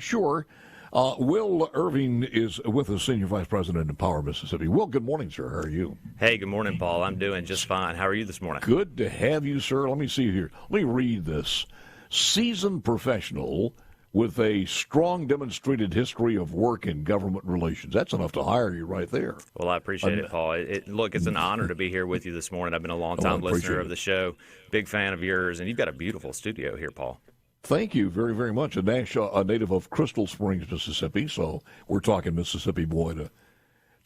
Sure. Will Ervin is with us, Senior Vice President in Empower Mississippi. Will, good morning, sir. How are you? Hey, good morning, Paul. I'm doing just fine. How are you this morning? Good to have you, sir. Let me see here. Let me read this. Seasoned professional with a strong demonstrated history of work in government relations. That's enough to hire you right there. Well, I appreciate it, Paul. Look, it's an honor to be here with you this morning. I've been a long-time listener of the show, big fan of yours, and you've got a beautiful studio here, Paul. Thank you very, very much. A native of Crystal Springs, Mississippi, so we're talking Mississippi boy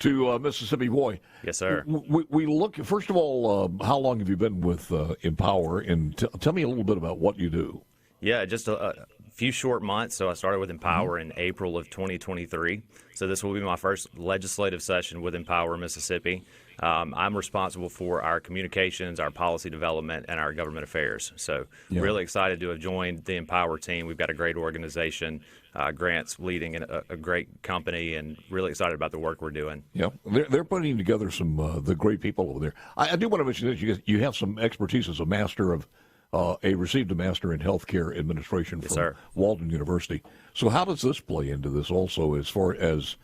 to Mississippi boy. Yes, sir. We look, first of all, how long have you been with Empower? And tell me a little bit about what you do. Yeah, just a few short months. So I started with Empower in April of 2023. So this will be my first legislative session with Empower Mississippi. I'm responsible for our communications, our policy development, and our government affairs. So really excited to have joined the Empower team. We've got a great organization. Grant's leading a great company, and really excited about the work we're doing. Yeah, they're putting together some the great people over there. I do want to mention that you have some expertise as a master of received a master in healthcare administration from Walden University. So how does this play into this also, as far as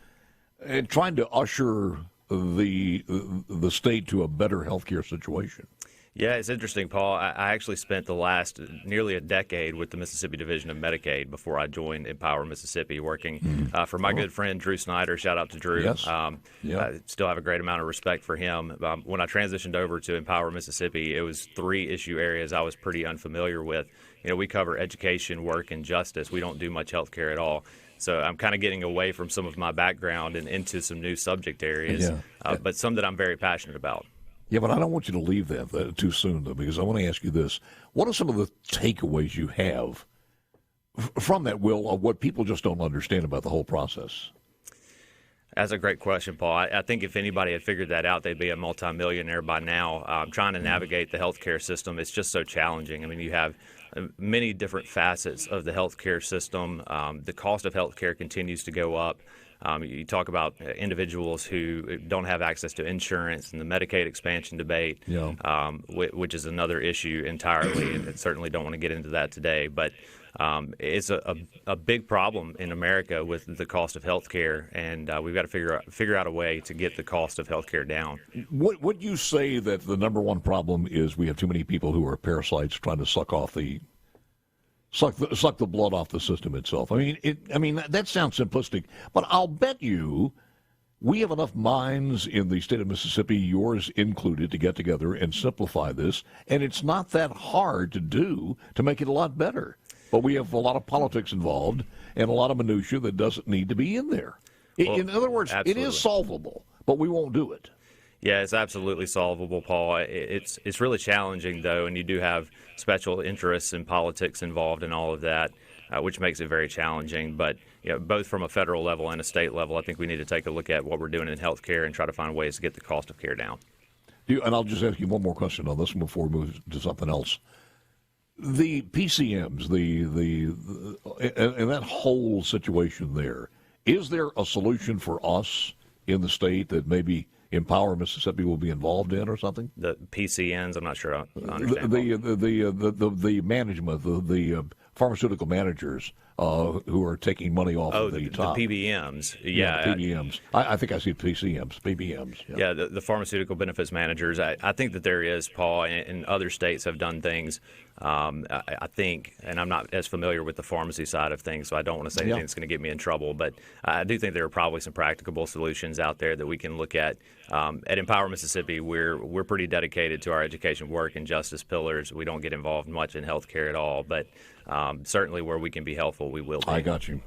trying to usher the state to a better healthcare situation? Yeah, it's interesting, Paul. I actually spent the last nearly a decade with the Mississippi Division of Medicaid before I joined Empower Mississippi, working for my good friend Drew Snyder. Shout out to Drew. Yes. I still have a great amount of respect for him. When I transitioned over to Empower Mississippi, it was 3 issue areas I was pretty unfamiliar with. We cover education, work, and justice. We don't do much health care at all. So I'm kind of getting away from some of my background and into some new subject areas, but some that I'm very passionate about. Yeah, but I don't want you to leave that too soon, though, because I want to ask you this. What are some of the takeaways you have from that, Will, of what people just don't understand about the whole process? That's a great question, Paul. I think if anybody had figured that out, they'd be a multimillionaire by now. Trying to navigate the healthcare system, it's just so challenging. I mean, you have many different facets of the healthcare system. The cost of healthcare continues to go up. You talk about individuals who don't have access to insurance and the Medicaid expansion debate, which is another issue entirely, and certainly don't want to get into that today. But it's a big problem in America with the cost of health care, and we've got to figure out a way to get the cost of health care down. Would you say that the number one problem is we have too many people who are parasites trying to suck the blood off the system itself? I mean, that sounds simplistic, but I'll bet you we have enough minds in the state of Mississippi, yours included, to get together and simplify this, and it's not that hard to do to make it a lot better. But we have a lot of politics involved and a lot of minutia that doesn't need to be in there. In other words, It is solvable, but we won't do it. Yeah, it's absolutely solvable, Paul. It's really challenging, though, and you do have special interests and politics involved in all of that, which makes it very challenging. But both from a federal level and a state level, I think we need to take a look at what we're doing in healthcare and try to find ways to get the cost of care down. And I'll just ask you one more question on this one before we move to something else. The PCMs, and that whole situation there, is there a solution for us in the state that maybe Empower Mississippi will be involved in or something? The PCNs, I'm not sure I understand. The management, the pharmaceutical managers who are taking money off of the top. The PBMs. Yeah, PBMs. I think I see PCMs, PBMs. Yeah, the pharmaceutical benefits managers. I think that there is, Paul, and other states have done things. I think, and I'm not as familiar with the pharmacy side of things, so I don't want to say anything that's going to get me in trouble, but I do think there are probably some practicable solutions out there that we can look at. At Empower Mississippi, we're pretty dedicated to our education, work, and justice pillars. We don't get involved much in healthcare at all, but certainly where we can be helpful, we will be. I got you.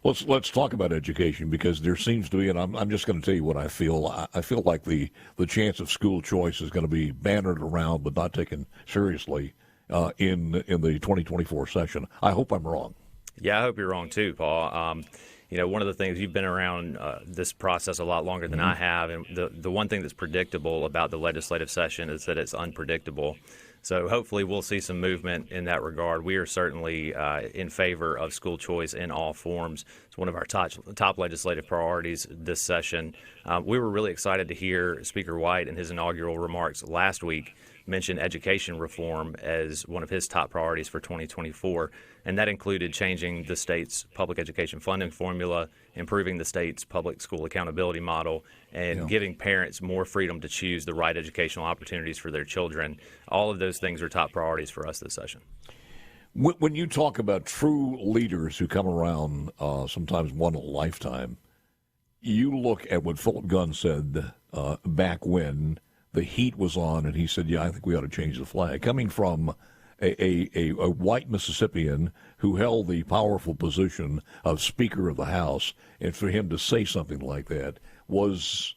Let's talk about education, because there seems to be, and I'm just going to tell you what I feel. I feel like the chance of school choice is going to be bannered around but not taken seriously in the 2024 session. I hope I'm wrong. Yeah, I hope you're wrong too, Paul. One of the things, you've been around this process a lot longer than I have, and the one thing that's predictable about the legislative session is that it's unpredictable. So hopefully we'll see some movement in that regard. We are certainly in favor of school choice in all forms. It's one of our top legislative priorities this session. We were really excited to hear Speaker White in his inaugural remarks last week mentioned education reform as one of his top priorities for 2024, and that included changing the state's public education funding formula, improving the state's public school accountability model, and giving parents more freedom to choose the right educational opportunities for their children. All of those things are top priorities for us this session. When you talk about true leaders who come around, sometimes one in a lifetime, you look at what Philip Gunn said back when the heat was on, and he said, I think we ought to change the flag. Coming from a white Mississippian who held the powerful position of Speaker of the House, and for him to say something like that was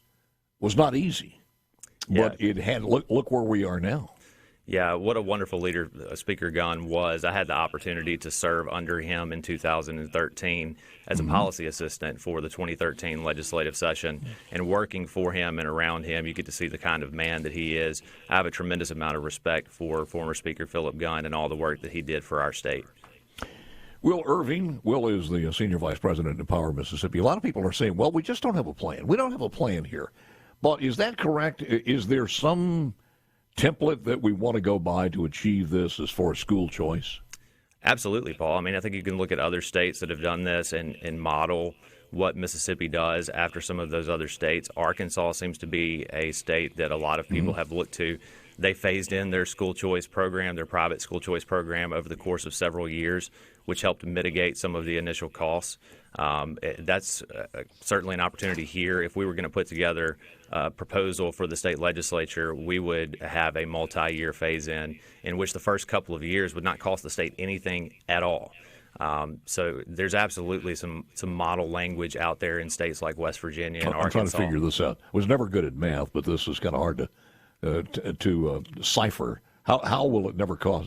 not easy. Yeah. But it had look where we are now. Yeah, what a wonderful leader Speaker Gunn was. I had the opportunity to serve under him in 2013 as a policy assistant for the 2013 legislative session. And working for him and around him, you get to see the kind of man that he is. I have a tremendous amount of respect for former Speaker Philip Gunn and all the work that he did for our state. Will Ervin. Will is the senior vice president in Empower Mississippi. A lot of people are saying, well, we just don't have a plan. We don't have a plan here. But is that correct? Is there some template that we want to go by to achieve this as far as school choice? Absolutely, Paul. I mean, I think you can look at other states that have done this and model what Mississippi does after some of those other states. Arkansas seems to be a state that a lot of people have looked to. They phased in their school choice program, their private school choice program, over the course of several years, which helped mitigate some of the initial costs. That's certainly an opportunity here. If we were going to put together a proposal for the state legislature, we would have a multi-year phase-in which the first couple of years would not cost the state anything at all. So there's absolutely some model language out there in states like West Virginia and Arkansas. I'm trying to figure this out. I was never good at math, but this is kind of hard to decipher. How will it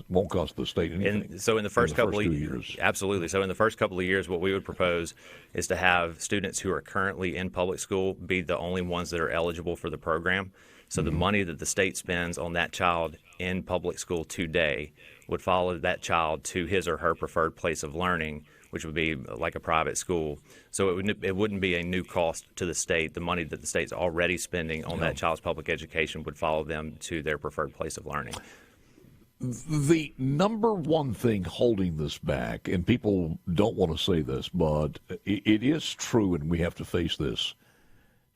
won't cost the state anything? So in the first couple of years. Absolutely. So in the first couple of years, what we would propose is to have students who are currently in public school be the only ones that are eligible for the program. So the money that the state spends on that child in public school today would follow that child to his or her preferred place of learning, which would be like a private school. So it wouldn't be a new cost to the state. The money that the state's already spending on that child's public education would follow them to their preferred place of learning. The number one thing holding this back, and people don't want to say this, but it is true, and we have to face this.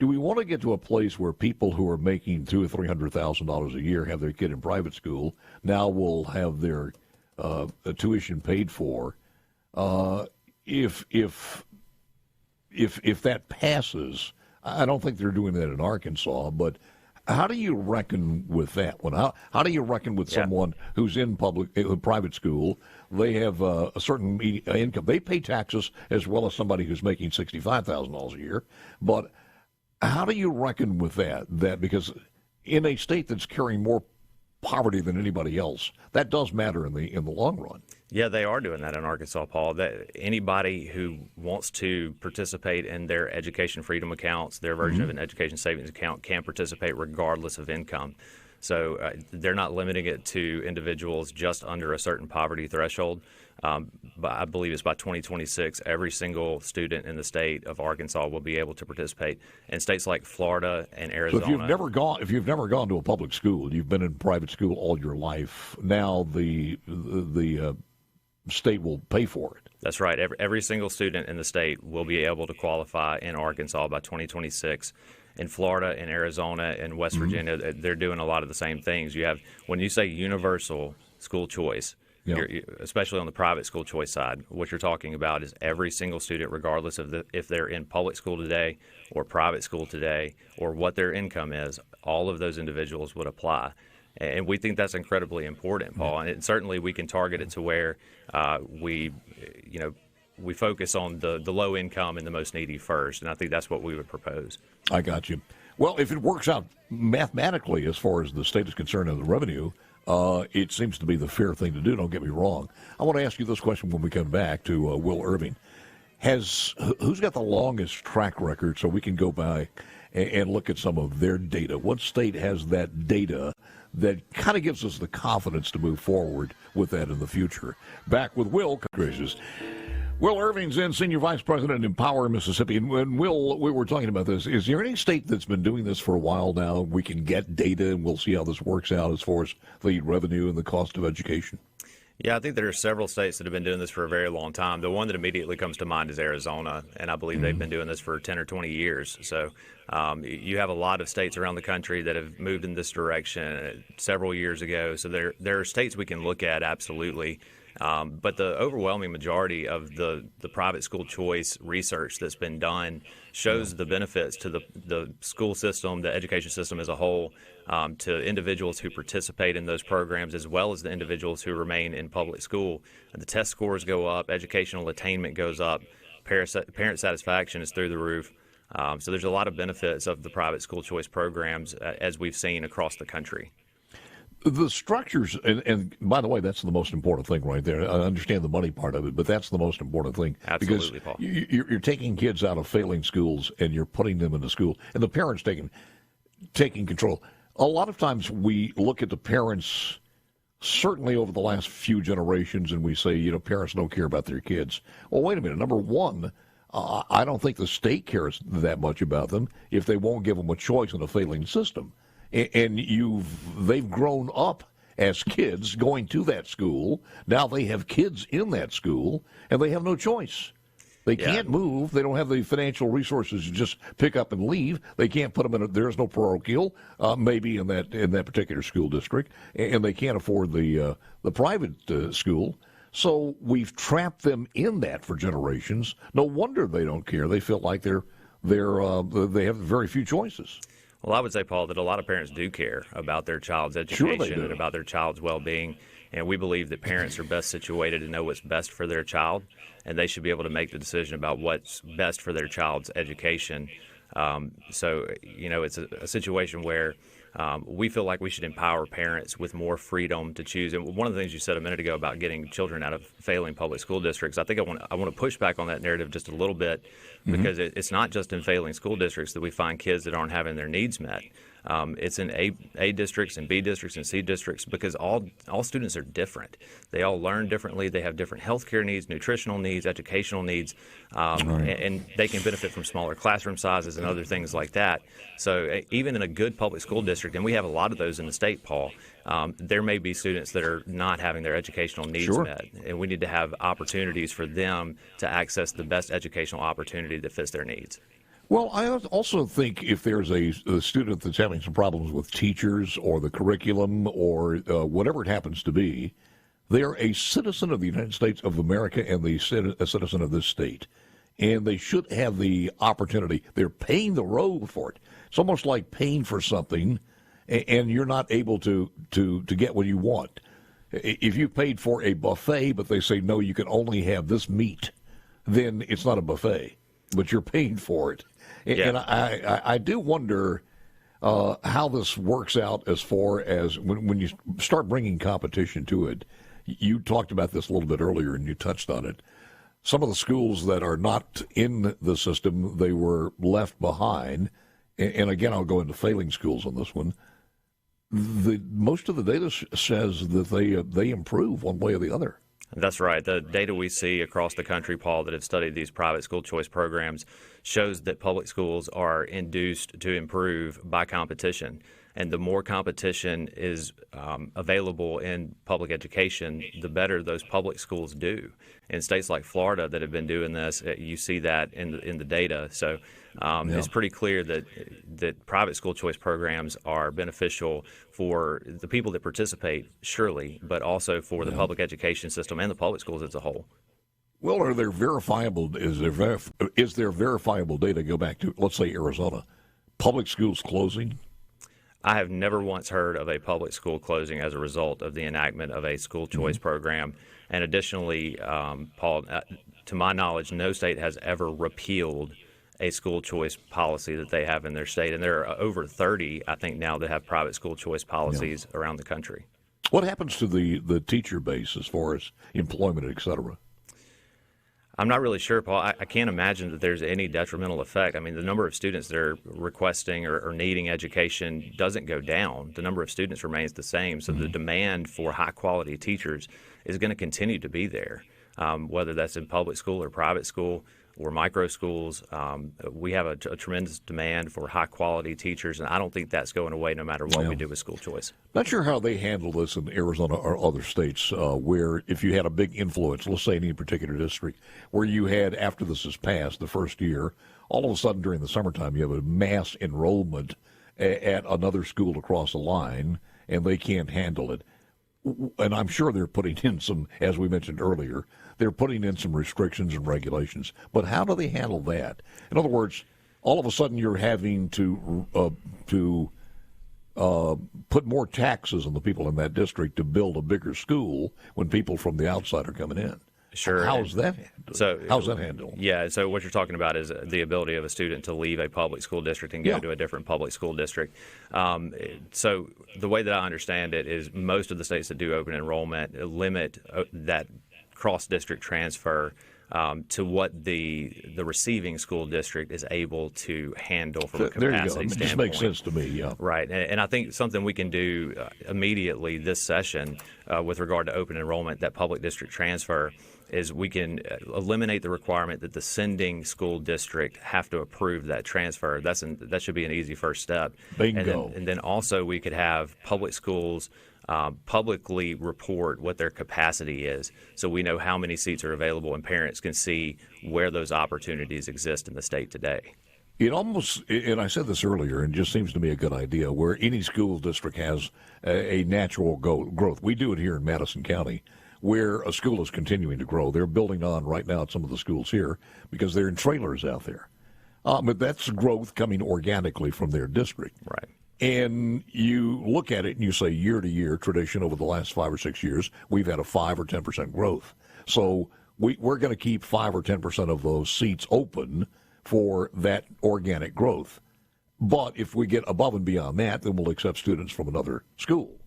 Do we want to get to a place where people who are making $200,000 or $300,000 a year have their kid in private school now will have their tuition paid for? If that passes, I don't think they're doing that in Arkansas, but how do you reckon with that one? How do you reckon with someone who's in private school? They have a certain income. They pay taxes as well as somebody who's making $65,000 a year. But how do you reckon with that? Because in a state that's carrying more poverty than anybody else, that does matter in the long run. Yeah, they are doing that in Arkansas, Paul. That anybody who wants to participate in their education freedom accounts, their version of an education savings account, can participate regardless of income. So they're not limiting it to individuals just under a certain poverty threshold. But I believe it's by 2026, every single student in the state of Arkansas will be able to participate. In states like Florida and Arizona. So if you've never gone to a public school, you've been in private school all your life. Now the state will pay for it. That's right. Every single student in the state will be able to qualify in Arkansas by 2026. In Florida and Arizona and West Virginia, they're doing a lot of the same things. When you say universal school choice, especially on the private school choice side, what you're talking about is every single student, regardless of if they're in public school today or private school today or what their income is, all of those individuals would apply. And we think that's incredibly important, Paul. And certainly we can target it to where we focus on the low income and the most needy first. And I think that's what we would propose. I got you. Well, if it works out mathematically as far as the state is concerned and the revenue, it seems to be the fair thing to do. Don't get me wrong. I want to ask you this question when we come back to Will Ervin. Who's got the longest track record so we can go by and look at some of their data? What state has that data that kind of gives us the confidence to move forward with that in the future? Back with Will. Gracious. Will Ervin's in, Senior Vice President, Empower Mississippi. And when Will, we were talking about this, is there any state that's been doing this for a while now? We can get data and we'll see how this works out as far as the revenue and the cost of education. Yeah, I think there are several states that have been doing this for a very long time. The one that immediately comes to mind is Arizona, and I believe they've been doing this for 10 or 20 years. So you have a lot of states around the country that have moved in this direction several years ago. So there are states we can look at, absolutely. But the overwhelming majority of the private school choice research that's been done shows the benefits to the school system, the education system as a whole, to individuals who participate in those programs, as well as the individuals who remain in public school. The test scores go up, educational attainment goes up, parent satisfaction is through the roof. So there's a lot of benefits of the private school choice programs, as we've seen across the country. The structures, and by the way, that's the most important thing right there. I understand the money part of it, but that's the most important thing. Absolutely, because Paul. You're taking kids out of failing schools and you're putting them into school, and the parents taking control. A lot of times we look at the parents, certainly over the last few generations, and we say, parents don't care about their kids. Well, wait a minute. Number one, I don't think the state cares that much about them if they won't give them a choice in a failing system. And they've grown up as kids going to that school. Now they have kids in that school, and they have no choice. They can't move. They don't have the financial resources to just pick up and leave. They can't put them in. There's no parochial, maybe in that particular school district, and they can't afford the private school. So we've trapped them in that for generations. No wonder they don't care. They feel like they have very few choices. Well, I would say, Paul, that a lot of parents do care about their child's education and about their child's well-being, and we believe that parents are best situated to know what's best for their child, and they should be able to make the decision about what's best for their child's education. So, it's a situation where we feel like we should empower parents with more freedom to choose. And one of the things you said a minute ago about getting children out of failing public school districts, I think I want to push back on that narrative just a little bit, because it's not just in failing school districts that we find kids that aren't having their needs met. It's in A districts and B districts and C districts, because all students are different. They all learn differently. They have different healthcare needs, nutritional needs, educational needs, and they can benefit from smaller classroom sizes and other things like that. So even in a good public school district, and we have a lot of those in the state, Paul, there may be students that are not having their educational needs met, and we need to have opportunities for them to access the best educational opportunity that fits their needs. Well, I also think if there's a student that's having some problems with teachers or the curriculum or whatever it happens to be, they're a citizen of the United States of America and a citizen of this state. And they should have the opportunity. They're paying the road for it. It's almost like paying for something and you're not able to get what you want. If you paid for a buffet, but they say, no, you can only have this meat, then it's not a buffet, but you're paying for it. Yeah. And I do wonder how this works out as far as when you start bringing competition to it. You talked about this a little bit earlier, and you touched on it. Some of the schools that are not in the system, they were left behind. And again, I'll go into failing schools on this one. Most of the data says that they improve one way or the other. That's right. The data we see across the country, Paul, that have studied these private school choice programs shows that public schools are induced to improve by competition. And the more competition is available in public education, the better those public schools do. In states like Florida that have been doing this, you see that in the data. So it's pretty clear that private school choice programs are beneficial for the people that participate, surely, but also for the public education system and the public schools as a whole. Well, are there verifiable? Is there verifiable data? Go back to, let's say, Arizona, public schools closing. I have never once heard of a public school closing as a result of the enactment of a school choice program. And additionally, Paul, to my knowledge, no state has ever repealed a school choice policy that they have in their state. And there are over 30, I think, now that have private school choice policies around the country. What happens to the teacher base as far as employment, et cetera? I'm not really sure, Paul. I can't imagine that there's any detrimental effect. I mean, the number of students that are requesting or needing education doesn't go down. The number of students remains the same. So the demand for high-quality teachers is going to continue to be there. whether that's in public school or private school or micro schools. We have a tremendous demand for high-quality teachers, and I don't think that's going away no matter what we do with school choice. Not sure how they handle this in Arizona or other states where if you had a big influence, let's say in any particular district, where you had, after this is passed, the first year, all of a sudden during the summertime you have a mass enrollment at another school across the line, and they can't handle it. And I'm sure they're putting in some, as we mentioned earlier, they're putting in some restrictions and regulations. But how do they handle that? In other words, all of a sudden you're having to put more taxes on the people in that district to build a bigger school when people from the outside are coming in. Sure. How's that handled? How's that handled? Yeah, so what you're talking about is the ability of a student to leave a public school district and go to a different public school district. So the way that I understand it is most of the states that do open enrollment limit that cross-district transfer to what the receiving school district is able to handle from a capacity standpoint. It just makes sense to me, yeah. Right, and I think something we can do immediately this session with regard to open enrollment, that public district transfer, is we can eliminate the requirement that the sending school district have to approve that transfer. That should be an easy first step. Bingo. And then also we could have public schools publicly report what their capacity is, so we know how many seats are available and parents can see where those opportunities exist in the state today. It almost, and I said this earlier, and it just seems to me a good idea, where any school district has a natural growth. We do it here in Madison County, where a school is continuing to grow. They're building on right now at some of the schools here because they're in trailers out there. But that's growth coming organically from their district. Right. And you look at it and you say year to year, tradition over the last 5 or 6 years, we've had a 5 or 10% growth. So we're going to keep 5 or 10% of those seats open for that organic growth. But if we get above and beyond that, then we'll accept students from another school.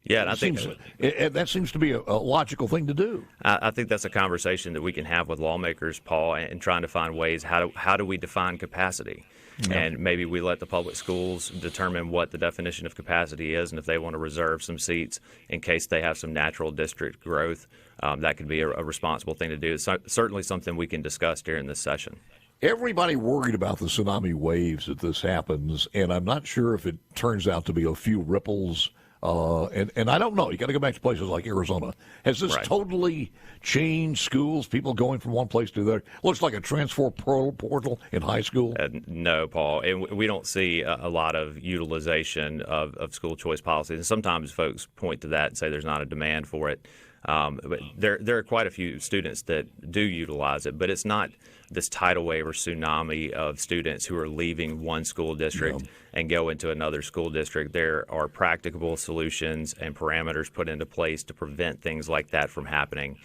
Yeah, and I think that seems to be a logical thing to do. I think that's a conversation that we can have with lawmakers, Paul, and trying to find ways how do we define capacity. Yeah. And maybe we let the public schools determine what the definition of capacity is, and if they want to reserve some seats in case they have some natural district growth, that could be a responsible thing to do. It's certainly something we can discuss during this session. Everybody worried about the tsunami waves if this happens, and I'm not sure if it turns out to be a few ripples. And I don't know. You got to go back to places like Arizona. Has this totally changed schools? People going from one place to the other? Looks like a transfer portal in high school. No, Paul. And we don't see a lot of utilization of school choice policies. And sometimes folks point to that and say there's not a demand for it. But there are quite a few students that do utilize it, but it's not this tidal wave or tsunami of students who are leaving one school district and go into another school district. There are practicable solutions and parameters put into place to prevent things like that from happening.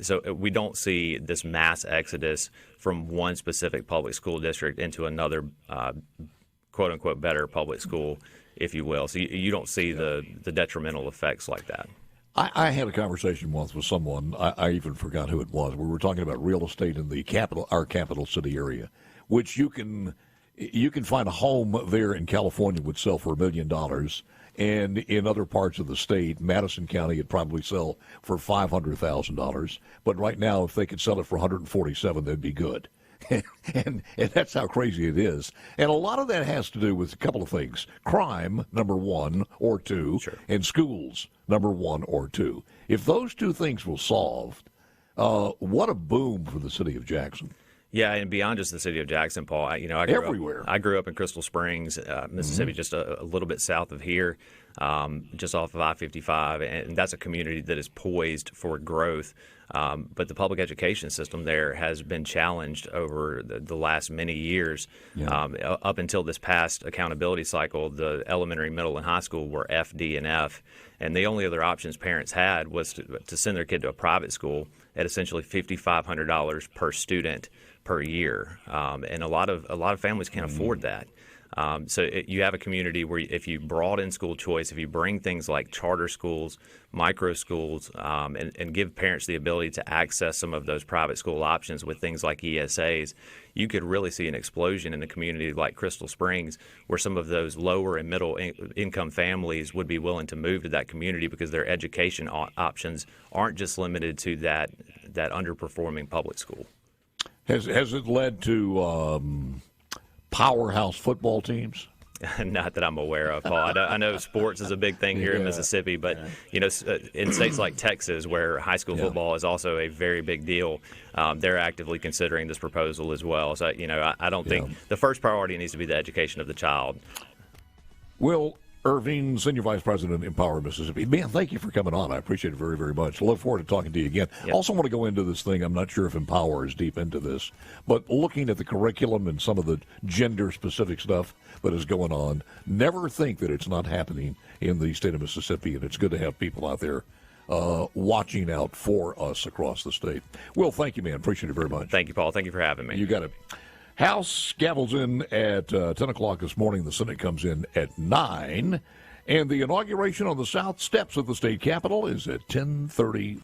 So we don't see this mass exodus from one specific public school district into another quote-unquote better public school, if you will. So you don't see the detrimental effects like that. I had a conversation once with someone, I even forgot who it was. We were talking about real estate in our capital city area, which you can find a home there in California would sell for $1 million, and in other parts of the state, Madison County, it'd probably sell for $500,000. But right now, if they could sell it for $147,000, they'd be good. and that's how crazy it is. And a lot of that has to do with a couple of things. Crime, number one or two, and schools, number one or two. If those two things were solved, what a boom for the city of Jackson. Yeah, and beyond just the city of Jackson, Paul, I grew up in Crystal Springs, Mississippi, just a little bit south of here, just off of I-55, and that's a community that is poised for growth. But the public education system there has been challenged over the last many years. Up until this past accountability cycle, the elementary, middle, and high school were F, D, and F, and the only other options parents had was to send their kid to a private school at essentially $5,500 per student per year, and a lot of families can't afford that. You have a community where if you broaden school choice, if you bring things like charter schools, micro schools, and give parents the ability to access some of those private school options with things like ESAs, you could really see an explosion in a community like Crystal Springs, where some of those lower and middle income families would be willing to move to that community because their education options aren't just limited to that underperforming public school. Has it led to powerhouse football teams? Not that I'm aware of, Paul. I know sports is a big thing here in Mississippi, but in states like Texas, where high school football is also a very big deal, they're actively considering this proposal as well. So, I don't think the first priority needs to be the education of the child. Will Ervin, Senior Vice President, Empower Mississippi. Man, thank you for coming on. I appreciate it very, very much. Look forward to talking to you again. Yep. Also want to go into this thing. I'm not sure if Empower is deep into this, but looking at the curriculum and some of the gender-specific stuff that is going on, never think that it's not happening in the state of Mississippi, and it's good to have people out there watching out for us across the state. Will, thank you, man. Appreciate it very much. Thank you, Paul. Thank you for having me. You got it. House gavels in at 10 o'clock this morning. The Senate comes in at 9. And the inauguration on the south steps of the state capitol is at 10:30.